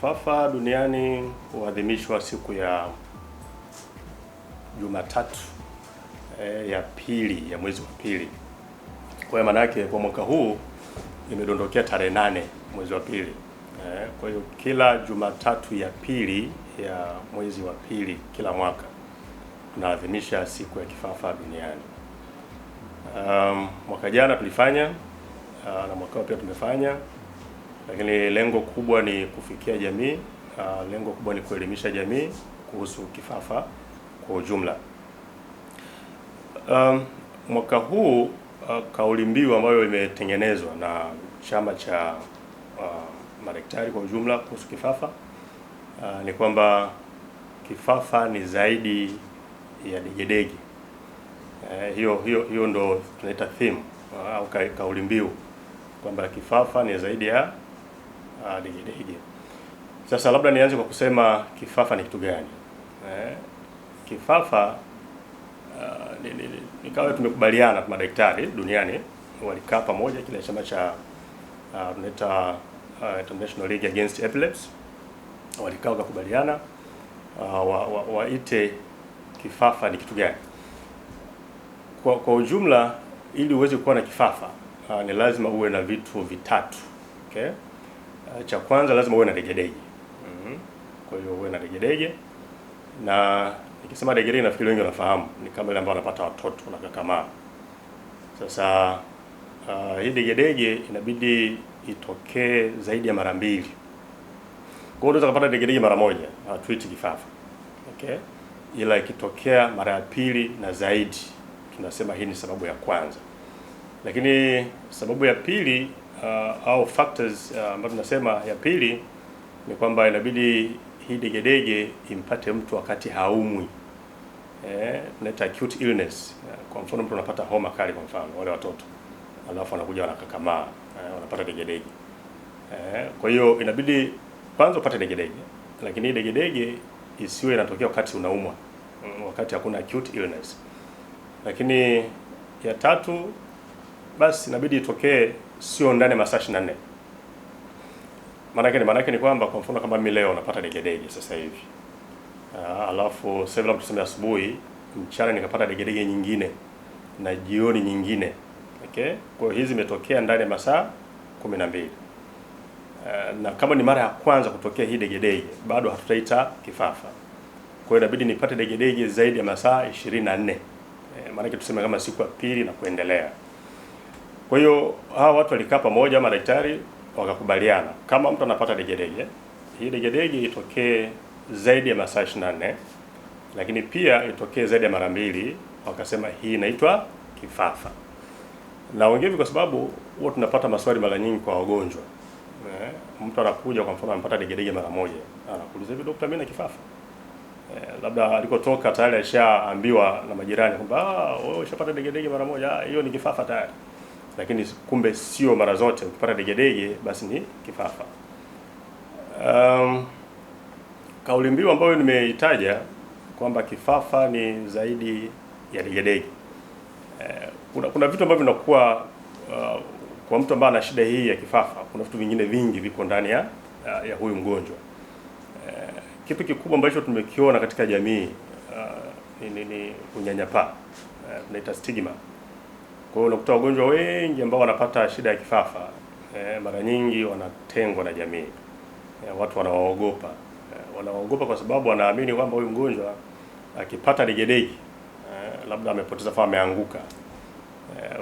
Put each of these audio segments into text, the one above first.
Kifafa duniani huadhimishwa siku ya Jumatatu ya pili ya mwezi wa pili. Kwa hiyo maana yake kwa mwaka huu imedondokea tarehe 8 mwezi wa pili. Kwa hiyo kila Jumatatu ya pili ya mwezi wa pili kila mwaka tunaadhimisha siku ya kifafa duniani. Mwaka jana tulifanya na mwaka huu pia tumefanya, lakini lengo kubwa ni kufikia jamii. Lengo kubwa ni kuelimisha jamii kuhusu kifafa kwa ujumla. Mwaka huu kauli mbiu ambayo imetengenezwa na chama cha madaktari kwa ujumla kuhusu kifafa ni kwamba kifafa ni zaidi ya degedege. Hiyo ndo tunaita theme au kauli mbiu kwamba kifafa ni zaidi ya degedege. Sasa labda nianze kwa kusema kifafa ni kitu gani? Kifafa nikawa tumekubaliana madaktari duniani walikaa pamoja, kile chama cha tunaita International League Against Epilepsy walikaa wakakubaliana waite kifafa ni kitu gani. Kwa ujumla, ili uweze kuwa na kifafa ni lazima uwe na vitu vitatu. Okay? Cha kwanza lazima uwe na degedege. Kwa hiyo uwe na degedege, na nikisema degedege nafikiri wengi wanafahamu ni kama ile ambao wanapata watoto na kakamaa. Sasa hii degedege inabidi itokee zaidi ya mara mbili. Kwa hiyo unaweza kupata degedege mara moja, hatuiti kifafa. Okay? Ila ikitokea mara ya pili na zaidi, tunasema hii ni sababu ya kwanza. Lakini sababu ya pili au factors ambazo tunasema ya pili ni kwamba inabidi hii degedege impate mtu wakati haumwi. Tunaita acute illness. Kwa mfano mtu anapata homa kali, kwa mfano wale watoto, alafu wanakuja wanakakamaa, wanapata degedege. Kwa hiyo inabidi kwanza upate degedege, lakini hii degedege isiwe inatokea wakati unaumwa, wakati hakuna acute illness. Lakini ya tatu basi inabidi itokee sio ndani ya masaa 24. Maana yake ni kwamba kwa mfano kama mimi leo napata degedege sasa hivi. Alafu sasa labda tuseme asubuhi, mchana nikapata degedege nyingine na jioni nyingine. Okay? Kwa hiyo hizi zimetokea ndani ya masaa 12. Na kama ni mara ya kwanza kutokea hii degedege, bado hatutaita kifafa. Kwa hiyo inabidi nipate degedege zaidi ya masaa 24. Maana yake tuseme kama siku ya pili na kuendelea. Kwa hiyo hawa watu walikaa pamoja, madaktari wakakubaliana kama mtu anapata degedege, hii degedege itokee zaidi ya masaa 24, lakini pia itokee zaidi ya mara mbili. Wakasema hii inaitwa kifafa. Na wengine kwa sababu huwa tunapata maswali mara nyingi kwa wagonjwa. Mtu anakuja kwa mfano anapata degedege mara moja, anakuuliza hivi, daktari, mimi na kifafa? Labda alikotoka tayari ashaambiwa na majirani kwamba wewe ushapata degedege mara moja, hiyo ni kifafa tayari. Lakini kumbe sio mara zote ukipata degedege basi ni kifafa. Kauli mbiu ambayo nimeitaja kwamba kifafa ni zaidi ya degedege. Kuna vitu ambavyo vinakuwa kwa mtu ambaye ana shida hii ya kifafa, kuna vitu vingine vingi viko ndani ya huyu mgonjwa. Kitu kikubwa ambacho tumekiona katika jamii ni unyanyapaa, tunaita stigma. Kwa hiyo unakuta wagonjwa wengi ambao wanapata shida ya kifafa mara nyingi wanatengwa na jamii. Watu wanawaogopa. Wanaogopa kwa sababu wanaamini kwamba huyu mgonjwa akipata degedege labda amepoteza fahamu, ameanguka.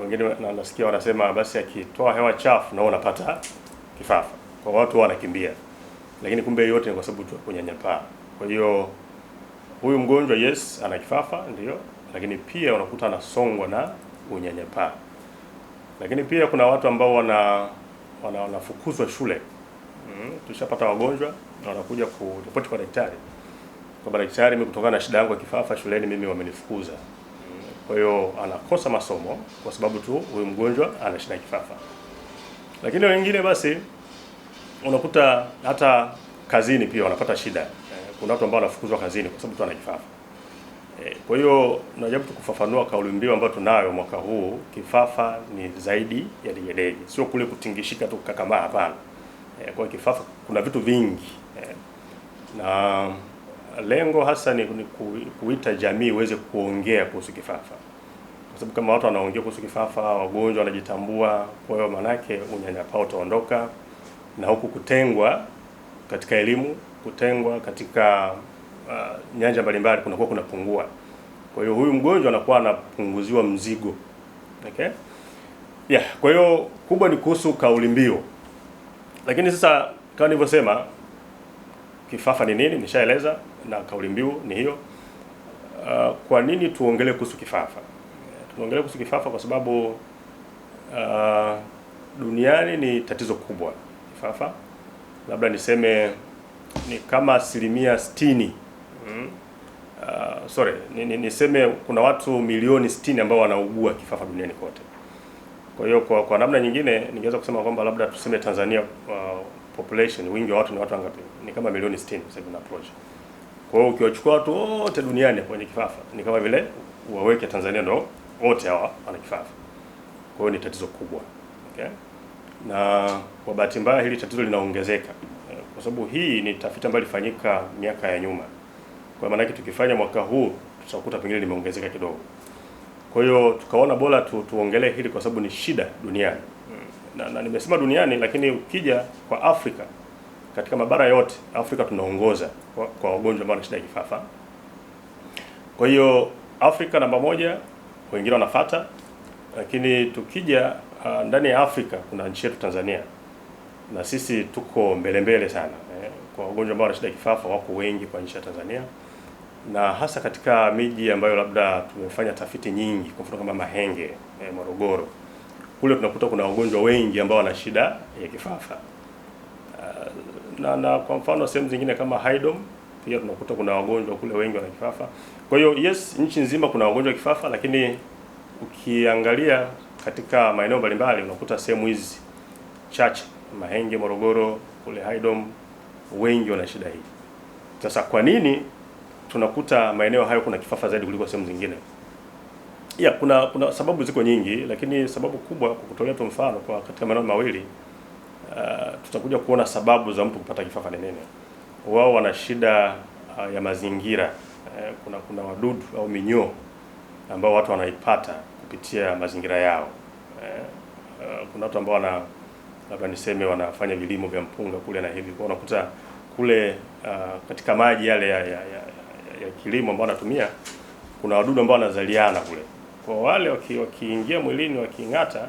Wengine nasikia wanasema basi akitoa hewa chafu na unapata kifafa. Kwa watu wanakimbia. Lakini kumbe yote ni kwa sababu tu kunyanyapaa. Kwa hiyo huyu mgonjwa yes ana kifafa ndio, lakini pia unakuta anasongwa na unyanyapaa. Lakini pia kuna watu ambao wanafukuzwa shule. Tushapata wagonjwa na wanakuja kuripoti kwa daktari kwamba daktari, mimi kutokana na shida yangu ya kifafa shuleni mimi wamenifukuza. Kwa hiyo anakosa masomo kwa sababu tu huyu mgonjwa ana shida ya kifafa. Lakini wengine basi unakuta hata kazini pia wanapata shida. Kuna watu ambao wanafukuzwa kazini kwa sababu tu ana kifafa. Kwa hiyo najaribu kufafanua kauli mbiu ambayo tunayo mwaka huu, kifafa ni zaidi ya degedege. Sio kule kutingishika tu kakamaa, hapana. Kwa kifafa kuna vitu vingi na lengo hasa ni kuita jamii iweze kuongea kuhusu kifafa, kwa sababu kama watu wanaongea kuhusu kifafa, wagonjwa wanajitambua, kwa hiyo manake unyanyapaa utaondoka, na huku kutengwa katika elimu, kutengwa katika nyanja mbalimbali kunakuwa kunapungua. Kwa hiyo huyu mgonjwa anakuwa anapunguziwa mzigo. Okay? Yeah, kwa hiyo kubwa ni kuhusu kauli mbiu. Lakini sasa kama nilivyosema, kifafa ni nini nishaeleza, na kauli mbiu ni hiyo. Kwa nini tuongelee kuhusu kifafa? Tuongelee kuhusu kifafa kwa sababu duniani ni tatizo kubwa kifafa. Labda niseme ni kama 60%. Niseme kuna watu milioni 60 ambao wanaugua kifafa duniani kote. Kwa hiyo kwa namna nyingine ningeweza kusema kwamba labda tuseme Tanzania population, wingi wa watu ni watu wangapi? Ni kama milioni 60 sasa hivi na approach. Kwa hiyo ukiwachukua watu wote duniani kwenye kifafa ni kama vile waweke Tanzania ndo wote hawa wana kifafa. Kwa hiyo ni tatizo kubwa. Okay? Na kwa bahati mbaya hili tatizo linaongezeka. Kwa sababu hii ni tafiti ambayo ilifanyika miaka ya nyuma. Kwa maana yake tukifanya mwaka huu tutakuta pengine limeongezeka kidogo. Kwa hiyo tukaona bora tuongelee hili kwa sababu ni shida duniani. Na nimesema duniani, lakini ukija kwa Afrika, katika mabara yote Afrika tunaongoza kwa wagonjwa ambao wana shida ya kifafa. Kwa hiyo Afrika namba moja, wengine wanafuata. Lakini tukija ndani ya Afrika kuna nchi yetu Tanzania, na sisi tuko mbele sana kwa wagonjwa ambao wana shida ya kifafa, wako wengi kwa nchi ya Tanzania, na hasa katika miji ambayo labda tumefanya tafiti nyingi, kwa mfano kama Mahenge, Morogoro, kule tunakuta kuna wagonjwa wengi ambao wana shida ya kifafa. Na kwa mfano sehemu zingine kama Haydom pia tunakuta kuna wagonjwa kule wengi wana kifafa. Kwa hiyo yes, nchi nzima kuna wagonjwa wa kifafa, lakini ukiangalia katika maeneo mbalimbali unakuta sehemu hizi chache, Mahenge, Morogoro, kule Haydom, wengi wana shida hii. Sasa kwa nini tunakuta maeneo hayo kuna kifafa zaidi kuliko sehemu zingine? Kuna sababu ziko nyingi, lakini sababu kubwa kwa kutolea tu mfano kwa katika maeneo mawili, tutakuja kuona sababu za mtu kupata kifafa ni nini. Wao wana shida ya mazingira. Kuna wadudu au minyoo ambao watu wanaipata kupitia mazingira yao. Kuna watu ambao labda niseme wanafanya vilimo vya mpunga kule na hivi, kwa unakuta kule katika maji yale ya kilimo ambao wanatumia kuna wadudu ambao wanazaliana kule. Kwa wale wakiingia mwilini, waking'ata,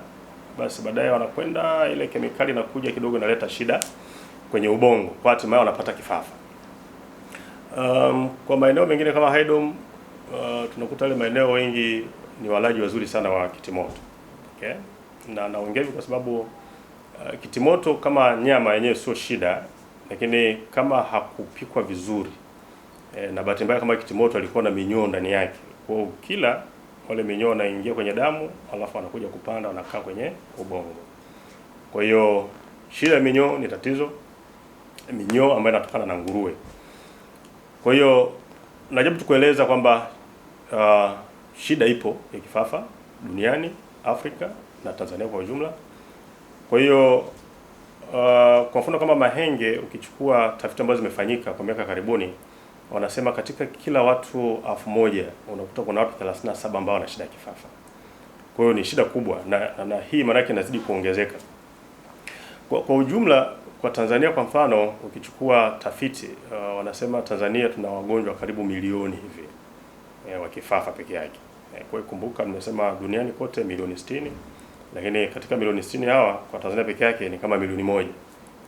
basi baadaye wanakwenda, ile kemikali inakuja kidogo inaleta shida kwenye ubongo, kwa hatimaye wanapata kifafa. Kwa maeneo mengine kama Haydom, tunakuta ile maeneo wengi ni walaji wazuri sana wa kitimoto. Okay? Na naongea kwa sababu kitimoto kama nyama yenyewe sio shida, lakini kama hakupikwa vizuri, na bahati mbaya kama kitimoto alikuwa na minyoo ndani yake, kwa kila wale minyoo wanaingia kwenye damu, alafu wanakuja kupanda, wanakaa kwenye ubongo. Kwa hiyo shida ya minyoo ni tatizo, minyoo ambayo inatokana na nguruwe. Kwa hiyo najaribu tukueleza kwamba shida ipo ya kifafa duniani, Afrika na Tanzania kwa ujumla. Kwa hiyo kwa mfano kama Mahenge, ukichukua tafiti ambazo zimefanyika kwa miaka karibuni, wanasema katika kila watu 1000 unakuta kuna watu 37 ambao wana shida ya kifafa. Kwa hiyo ni shida kubwa, na hii maana yake inazidi kuongezeka. Kwa ujumla kwa Tanzania kwa mfano, ukichukua tafiti wanasema Tanzania tuna wagonjwa karibu milioni hivi wa kifafa peke yake. Kwa hiyo kumbuka nimesema duniani kote milioni 60, lakini katika milioni 60 hawa kwa Tanzania peke yake ni kama milioni 1.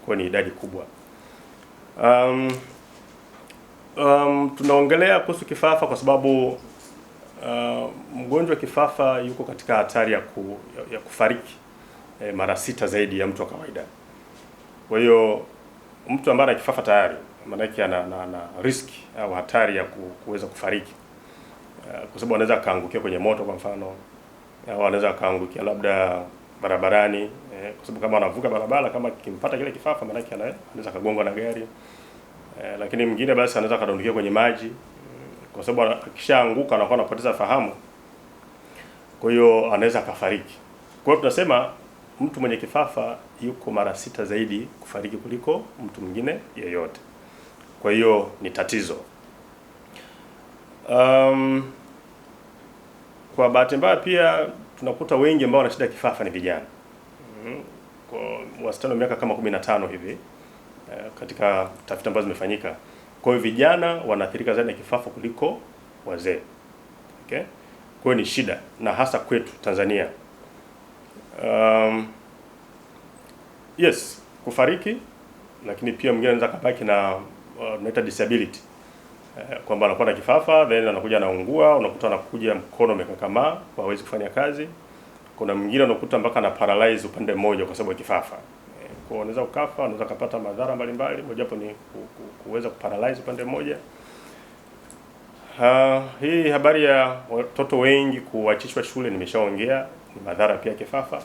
Kwa hiyo ni idadi kubwa. Tunaongelea kuhusu kifafa kwa sababu mgonjwa kifafa yuko katika hatari ya kufariki mara 6 zaidi ya mtu wa kawaida. Kwa hiyo mtu ambaye ana kifafa tayari maana yake ana risk au hatari ya kuweza kufariki, kwa sababu anaweza kaangukia kwenye moto kwa mfano, au anaweza kaangukia labda barabarani, kwa sababu kama anavuka barabara, kama kimpata kile kifafa maana yake anaweza kagongwa na gari. Lakini mwingine basi anaweza kadondokia kwenye maji, kwa sababu akishaanguka anakuwa anapoteza fahamu, kwa hiyo anaweza kafariki. Kwa hiyo tunasema mtu mwenye kifafa yuko mara 6 zaidi kufariki kuliko mtu mwingine yeyote. Kwa hiyo ni tatizo. Kwa bahati mbaya pia tunakuta wengi ambao wana shida ya kifafa ni vijana. Kwa wastani wa miaka kama 15 hivi katika tafiti ambazo zimefanyika. Kwa hiyo vijana wanaathirika zaidi na kifafa kuliko wazee. Okay? Kwa hiyo ni shida na hasa kwetu Tanzania. Yes, kufariki, lakini pia mwingine anaweza kabaki na tunaita disability. Kwamba anakuwa na kifafa then anakuja anaungua, unakuta anakuja mkono umekakamaa, hawezi kufanya kazi. Kuna mwingine unakuta mpaka ana paralyze upande mmoja kwa sababu ya kifafa. Kwa unaweza ukafa, unaweza kupata madhara mbalimbali, mojawapo ni kuweza kuparalyze upande mmoja. Hii habari ya watoto wengi kuachishwa shule nimeshaongea, ni madhara pia kifafa.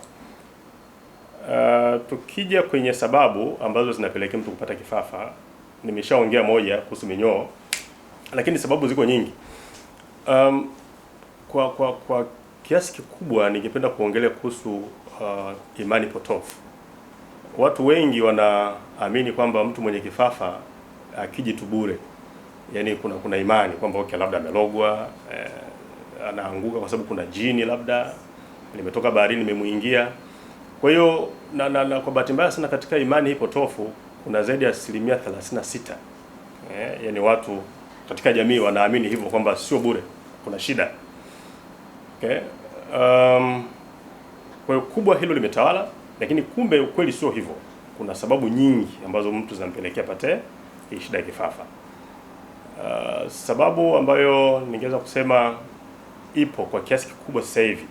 Tukija kwenye sababu ambazo zinapelekea mtu kupata kifafa, nimeshaongea moja kuhusu minyoo, lakini sababu ziko nyingi. Kwa kiasi kikubwa ningependa kuongelea kuhusu imani potofu. Watu wengi wanaamini kwamba mtu mwenye kifafa akiji tu bure. Yaani kuna imani kwamba okay, labda amelogwa, anaanguka kwa sababu kuna jini labda limetoka baharini limemuingia. Kwa hiyo na kwa bahati mbaya sana katika imani hii potofu kuna zaidi ya 36%. Yaani watu katika jamii wanaamini hivyo kwamba sio bure, kuna shida. Okay? Kwa hiyo kubwa hilo limetawala, lakini kumbe ukweli sio hivyo. Kuna sababu nyingi ambazo mtu zinampelekea pate hii shida ya kifafa. Sababu ambayo ningeweza kusema ipo kwa kiasi kikubwa sasa hivi,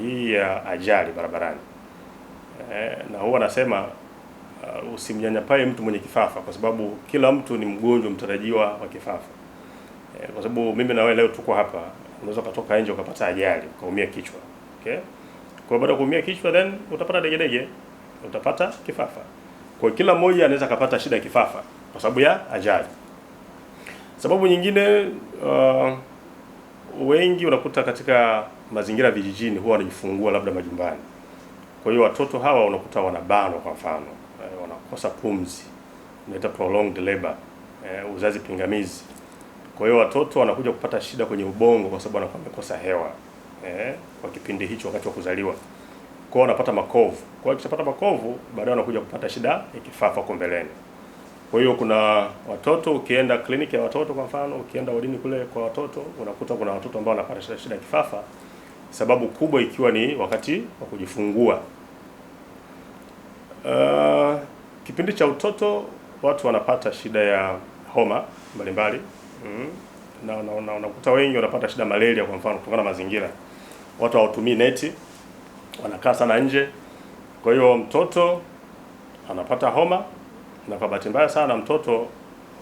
hii ya ajali barabarani. Na huwa nasema usimnyanyapae mtu mwenye kifafa kwa sababu kila mtu ni mgonjwa mtarajiwa wa kifafa. Kwa sababu mimi na wewe leo tuko hapa, unaweza kutoka nje ukapata ajali, ukaumia kichwa. Okay? Kwa baada ya kuumia kichwa then utapata degedege, utapata kifafa. Kwa kila mmoja anaweza kupata shida ya kifafa kwa sababu ya ajali. Sababu nyingine, wengi unakuta katika mazingira vijijini huwa wanajifungua labda majumbani. Kwa hiyo watoto hawa unakuta wanabanwa kwa mfano, wanakosa pumzi, inaitwa prolonged labor, uzazi pingamizi. Kwa hiyo watoto wanakuja kupata shida kwenye ubongo kwa sababu wanakuwa wamekosa hewa kwa kipindi hicho wakati wa kuzaliwa. Kwa hiyo wanapata makovu. Kwa hiyo wakishapata makovu, baadaye wanakuja kupata shida ya kifafa huko mbeleni. Kwa hiyo kuna watoto, ukienda kliniki ya watoto kwa mfano, ukienda wodini kule kwa watoto, unakuta kuna watoto ambao wanapata shida ya kifafa, sababu kubwa ikiwa ni wakati wa kujifungua. Kipindi cha utoto watu wanapata shida ya homa mbalimbali. Na unakuta wengi wanapata shida malaria kwa mfano kutokana na mazingira. Watu hawatumii neti, wanakaa sana nje. Kwa hiyo mtoto anapata homa, na kwa bahati mbaya sana mtoto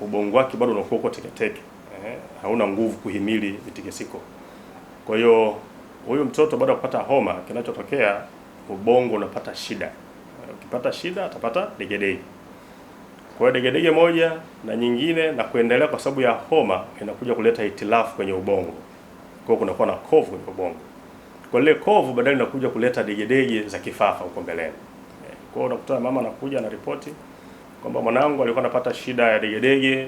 ubongo wake bado unakuwa uko teketeke. Hauna nguvu kuhimili mitikisiko. Kwa hiyo huyo mtoto baada ya kupata homa, kinachotokea ubongo unapata shida. Ukipata shida atapata degedege. Kwa hiyo degedege moja na nyingine na kuendelea kwa sababu ya homa inakuja kuleta hitilafu kwenye ubongo. Kwa hiyo kunakuwa na kovu kwenye ubongo. Kwa ile kovu baadaye inakuja kuleta degedege za kifafa huko mbeleni. Kwa hiyo unakuta mama anakuja na ripoti kwamba mwanangu alikuwa anapata shida ya degedege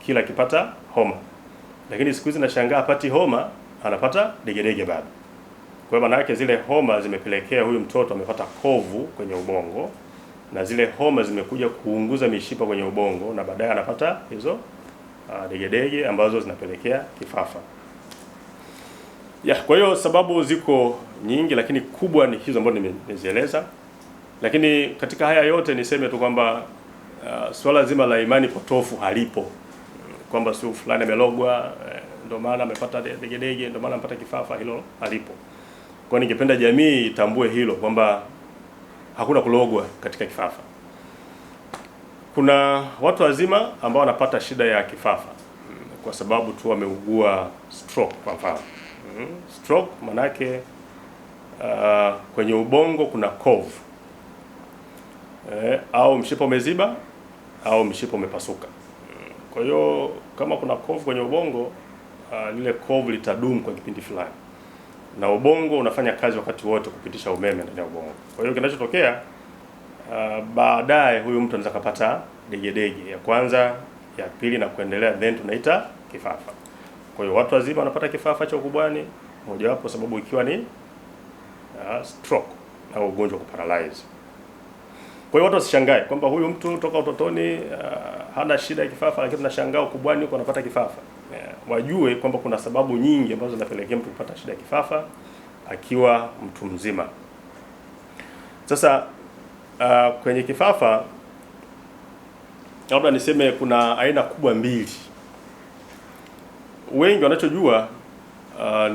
kila akipata homa. Lakini siku hizi nashangaa hapati homa, anapata degedege bado. Kwa hiyo maana yake zile homa zimepelekea huyu mtoto amepata kovu kwenye ubongo, na zile homa zimekuja kuunguza mishipa kwenye ubongo, na baadaye anapata hizo degedege ambazo zinapelekea kifafa. Kwa hiyo sababu ziko nyingi, lakini kubwa ni hizo ambazo nimezieleza. Lakini katika haya yote niseme tu kwamba swala zima la imani potofu halipo. Kwamba sio fulani amelogwa ndio maana amepata degedege, ndio maana amepata kifafa, hilo halipo. Kwa ningependa jamii itambue hilo kwamba hakuna kulogwa katika kifafa. Kuna watu wazima ambao wanapata shida ya kifafa kwa sababu tu wameugua stroke kwa mfano. Stroke manake kwenye ubongo kuna kovu. Au mshipa umeziba au mshipa umepasuka. Kwa hiyo kama kuna kovu kwenye ubongo, lile kovu litadumu kwa kipindi fulani. na ubongo unafanya kazi wakati wote kupitisha umeme ndani ya ubongo. Kwa hiyo kinachotokea baadaye huyu mtu anaweza kupata degedege ya kwanza, ya pili na kuendelea, then tunaita kifafa. Kwa hiyo watu wazima wanapata kifafa cha ukubwani, mojawapo sababu ikiwa ni stroke au ugonjwa wa kuparalyze. Kwa hiyo watu wasishangae kwamba huyu mtu toka utotoni hana shida ya kifafa, lakini tunashangaa ukubwani huko anapata kifafa. Wajue kwamba kuna sababu nyingi ambazo zinapelekea mtu kupata shida ya kifafa akiwa mtu mzima. Sasa kwenye kifafa labda niseme kuna aina kubwa mbili. Wengi wanachojua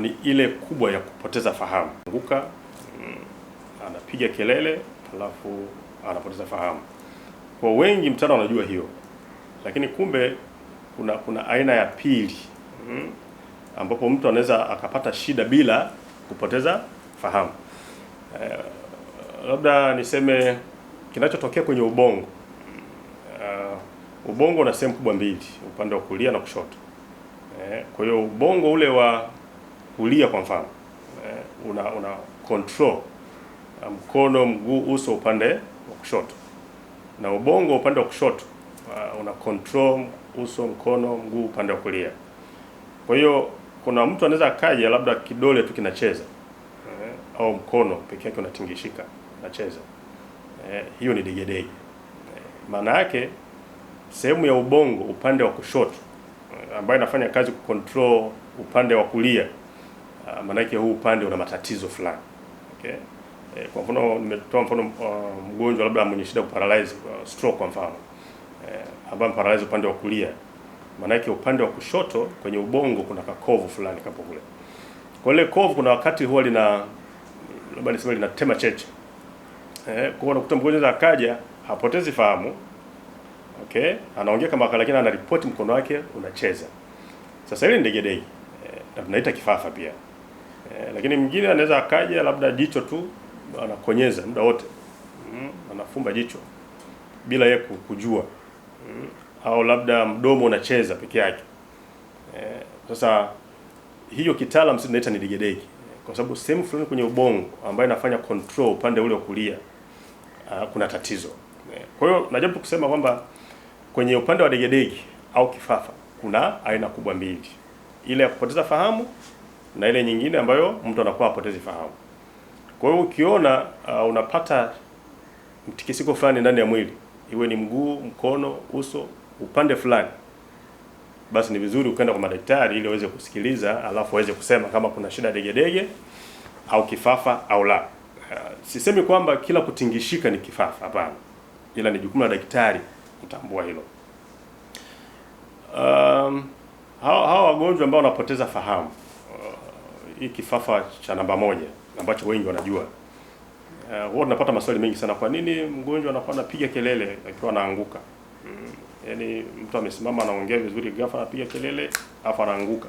ni ile kubwa ya kupoteza fahamu. Anguka, anapiga kelele, alafu anapoteza fahamu. Kwa wengi mtaani wanajua hiyo. Lakini kumbe kuna aina ya pili ambapo mtu anaweza akapata shida bila kupoteza fahamu. Labda niseme kinachotokea kwenye ubongo. Ubongo una sehemu kubwa mbili, upande wa kulia na kushoto. Kwa hiyo ubongo ule wa kulia kwa mfano una control mkono, mguu, uso upande wa kushoto, na ubongo upande wa kushoto una control uso, mkono, mguu upande wa kulia. Kwa hiyo kuna mtu anaweza akaja labda kidole tu kinacheza au mkono peke yake unatingishika unacheza, hiyo ni degedege. Maana yake sehemu ya ubongo upande wa kushoto ambayo inafanya kazi kucontrol upande wa kulia, maana yake huu upande una matatizo fulani. Okay? Kwa mfano nimetoa mfano mgonjwa labda mwenye shida kuparalyze, stroke kwa mfano, ambaye paralyze upande wa kulia, maana yake upande wa kushoto kwenye ubongo kuna kakovu fulani kapo kule. Kwa ile kovu kuna wakati huwa labda niseme linatema cheche. Kwa unakuta mgonjwa akaja hapotezi fahamu. Okay, anaongea kama lakini anaripoti mkono wake unacheza. Sasa ile ni degedege. Na tunaita kifafa pia. Lakini mwingine anaweza akaja labda jicho tu anakonyeza muda wote. Anafumba jicho bila yeye kujua. Au labda mdomo unacheza peke yake. Sasa hiyo kitaalamu sisi tunaita ni degedege. Kwa sababu sehemu fulani kwenye ubongo ambayo inafanya control upande ule wa kulia kuna tatizo. Kwa hiyo najaribu kusema kwamba kwenye upande wa degedege au kifafa kuna aina kubwa mbili. Ile ya kupoteza fahamu na ile nyingine ambayo mtu anakuwa hapotezi fahamu. Kwa hiyo ukiona unapata mtikisiko fulani ndani ya mwili, iwe ni mguu, mkono, uso, upande fulani, basi ni vizuri ukaenda kwa madaktari ili waweze kusikiliza, alafu waweze kusema kama kuna shida degedege au kifafa au la. Sisemi kwamba kila kutingishika ni kifafa, hapana. Ila ni jukumu la daktari kutambua hilo. Hawa wagonjwa ambao wanapoteza fahamu, hii kifafa cha namba 1 ambacho wengi wanajua, huwa tunapata maswali mengi sana. Kwa nini mgonjwa anakuwa anapiga kelele akiwa anaanguka? Yaani mtu amesimama anaongea vizuri, ghafla anapiga kelele afa anaanguka.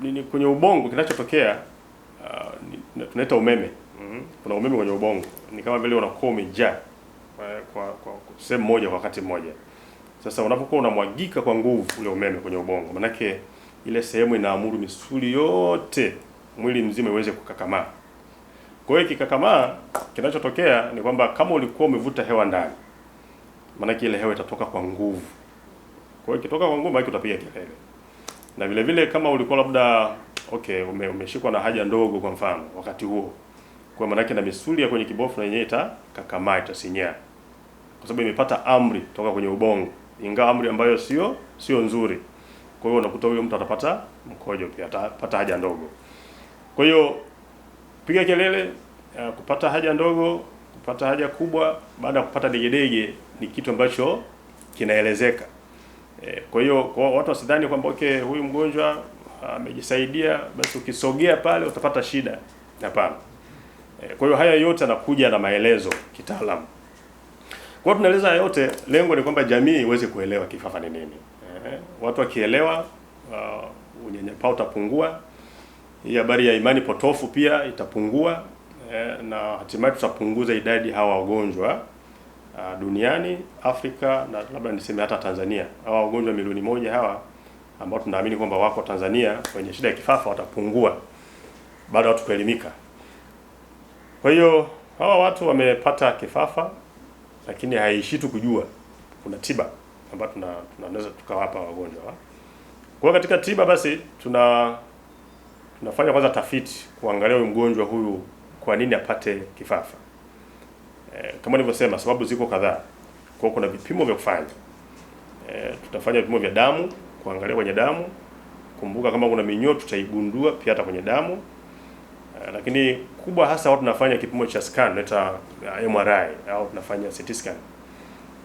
Ni kwenye ubongo kinachotokea, tunaita umeme. Kuna umeme kwenye ubongo. Ni kama vile unakuwa umejaa kwa sehemu moja wakati mmoja. Sasa unapokuwa unamwagika kwa nguvu ule umeme kwenye ubongo, manake ile sehemu inaamuru misuli yote mwili mzima iweze kukakamaa. Kwa hiyo kikakamaa, kinachotokea ni kwamba kama ulikuwa umevuta hewa ndani, manake ile hewa itatoka kwa nguvu. Kwa hiyo ikitoka kwa nguvu maana utapiga kelele. Na vile vile kama ulikuwa labda umeshikwa na haja ndogo kwa mfano wakati huo, kwa maana yake na misuli ya kwenye kibofu na yenyewe itakakamaa, itasinyaa. Kwa sababu imepata amri kutoka kwenye ubongo, ingawa amri ambayo sio nzuri. Kwa hiyo unakuta huyo mtu atapata mkojo pia, atapata haja ndogo. Kwa hiyo piga kelele, kupata haja ndogo, kupata haja kubwa baada ya kupata degedege ni kitu ambacho kinaelezeka. Kwa hiyo kwa watu wasidhani kwamba huyu mgonjwa amejisaidia basi ukisogea pale utapata shida. Hapana. Kwa hiyo haya yote yanakuja na maelezo kitaalamu. Kwa hiyo tunaeleza yote, lengo ni kwamba jamii iweze kuelewa kifafa ni nini. Watu wakielewa, unyanyapaa utapungua. Hii habari ya imani potofu pia itapungua, na hatimaye tutapunguza idadi hawa wagonjwa duniani, Afrika na labda niseme hata Tanzania. Hawa wagonjwa milioni 1 hawa ambao tunaamini kwamba wako Tanzania wenye shida ya kifafa watapungua baada ya watu kuelimika. Kwa hiyo hawa watu wamepata kifafa, lakini haishi tu kujua kuna tiba ambayo tunaweza tukawapa wagonjwa. Kwa katika tiba basi tunafanya kwanza tafiti kuangalia huyu mgonjwa huyu kwa nini apate kifafa. Kama nilivyosema, sababu ziko kadhaa. Kwa kuna vipimo vya kufanya. Tutafanya vipimo vya damu, kuangalia kwenye damu. Kumbuka kama kuna minyoo tutaigundua pia hata kwenye damu. Lakini kubwa hasa watu tunafanya kipimo cha scan, tunaita MRI au tunafanya CT scan.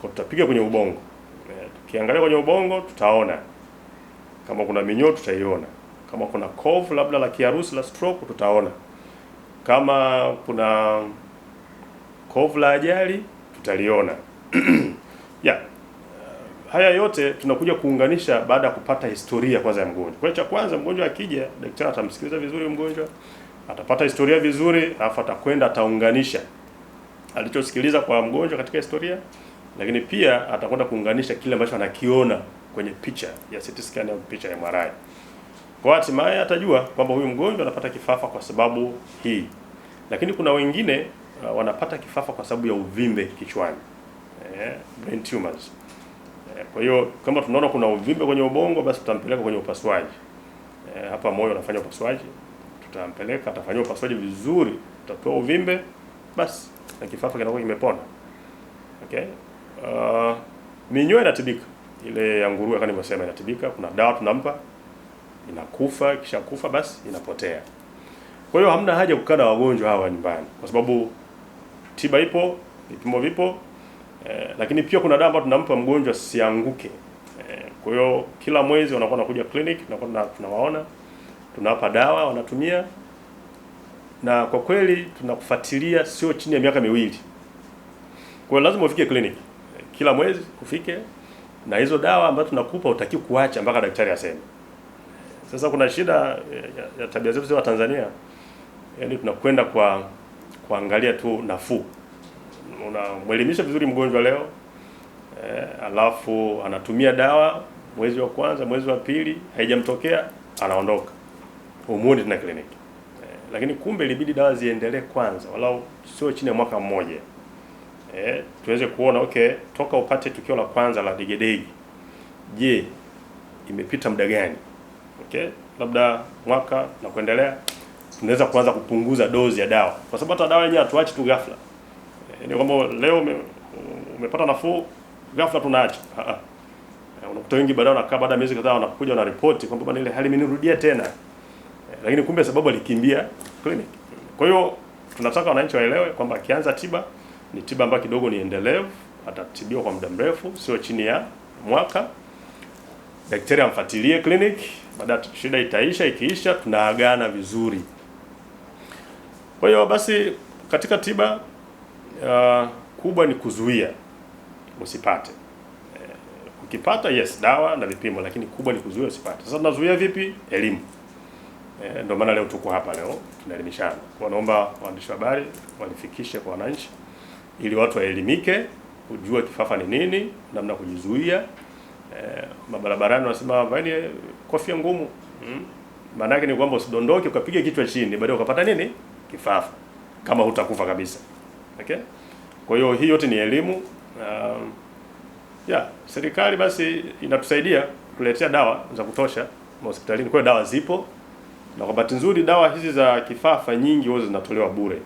Kwa tutapiga kwenye ubongo. Tukiangalia kwenye ubongo tutaona kama kuna minyoo, tutaiona. Kama kuna kovu labda la kiharusi la stroke tutaona. Kama kuna kovu la ajali tutaliona. Haya yote tunakuja kuunganisha baada ya kupata historia kwanza ya mgonjwa. Kwa hiyo cha kwanza, mgonjwa akija, daktari atamsikiliza vizuri mgonjwa, atapata historia vizuri, alafu atakwenda ataunganisha alichosikiliza kwa mgonjwa katika historia, lakini pia atakwenda kuunganisha kile ambacho anakiona kwenye picha ya CT scan au picha ya MRI. Kwa hatimaye atajua kwamba huyu mgonjwa anapata kifafa kwa sababu hii. Lakini kuna wengine wanapata kifafa kwa sababu ya uvimbe kichwani, brain tumors. Kwa hiyo kama tunaona kuna uvimbe kwenye ubongo, basi tutampeleka kwenye upasuaji. Hapa moyo unafanya upasuaji, tutampeleka, atafanywa upasuaji vizuri, tutatoa uvimbe, basi na kifafa kinakuwa kimepona. Okay? Minyoo inatibika. Ile ya nguruwe kama nilivyosema inatibika, kuna dawa tunampa, inakufa, kisha kufa basi inapotea. Kwa hiyo hamna haja kukaa na wagonjwa hawa nyumbani, kwa sababu tiba ipo, vipimo vipo. Lakini pia kuna dawa ambayo tunampa mgonjwa sianguke. Kwa hiyo kila mwezi wanakuwa wanakuja clinic, tunawaona, tunawapa dawa wanatumia, na kwa kweli tunakufuatilia sio chini ya miaka 2. Kwa hiyo lazima ufike clinic kila mwezi, ufike na hizo dawa ambazo tunakupa utaki kuacha mpaka daktari aseme. Sasa kuna shida ya tabia zetu za Tanzania, yaani tunakwenda kuangalia tu nafuu. Unamwelimisha vizuri mgonjwa leo, alafu anatumia dawa mwezi wa kwanza, mwezi wa pili haijamtokea, anaondoka. Umuone tena kliniki. Lakini kumbe ilibidi dawa ziendelee kwanza, walau sio chini ya mwaka mmoja. Tuweze kuona okay, toka upate tukio la kwanza la degedege, je, imepita muda gani? Okay, labda mwaka na kuendelea, tunaweza kuanza kupunguza dozi ya dawa, kwa sababu hata dawa yenyewe hatuachi tu ghafla. Ni kwamba leo umepata nafuu, ghafla tunaacha. Unakuta wengi baadaye wanakaa baada ya miezi kadhaa wanakuja na ripoti kwamba bwana ile hali imenirudia tena. Lakini kumbe sababu alikimbia clinic. Kwa hiyo tunataka wananchi waelewe kwamba akianza tiba ni tiba ambayo kidogo ni endelevu, atatibiwa kwa muda mrefu, sio chini ya mwaka. Daktari amfuatilie clinic, baada shida itaisha, ikiisha tunaagana vizuri. Kwa hiyo basi katika tiba kubwa ni kuzuia usipate. Ukipata yes, dawa na vipimo, lakini kubwa ni kuzuia usipate. Sasa tunazuia vipi? Elimu. Ndio maana leo tuko hapa leo tunaelimishana. Kwa naomba waandishi wa habari walifikishe kwa wananchi ili watu waelimike, kujua kifafa ni nini, namna kujizuia. Mabarabarani wanasema vaeni kofia ngumu. Maana yake ni kwamba usidondoke ukapiga kichwa chini baadaye ukapata nini? Kifafa. Kama hutakufa kabisa. Okay? Kwa hiyo hii yote ni elimu. Serikali basi inatusaidia kuletea dawa za kutosha hospitalini. Kwa hiyo dawa zipo. Na kwa bahati nzuri dawa hizi za kifafa nyingi huwa zinatolewa bure.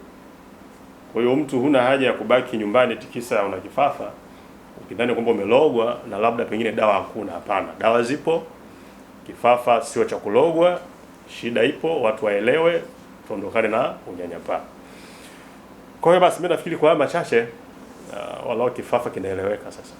Kwa hiyo mtu huna haja ya kubaki nyumbani tikisa una kifafa ukidhani kwamba umelogwa na labda pengine dawa hakuna. Hapana, dawa zipo. Kifafa sio cha kulogwa, shida ipo, watu waelewe, tuondokane na unyanyapaa. Kwa hiyo basi mimi nafikiri kwa haya machache walau kifafa kinaeleweka sasa.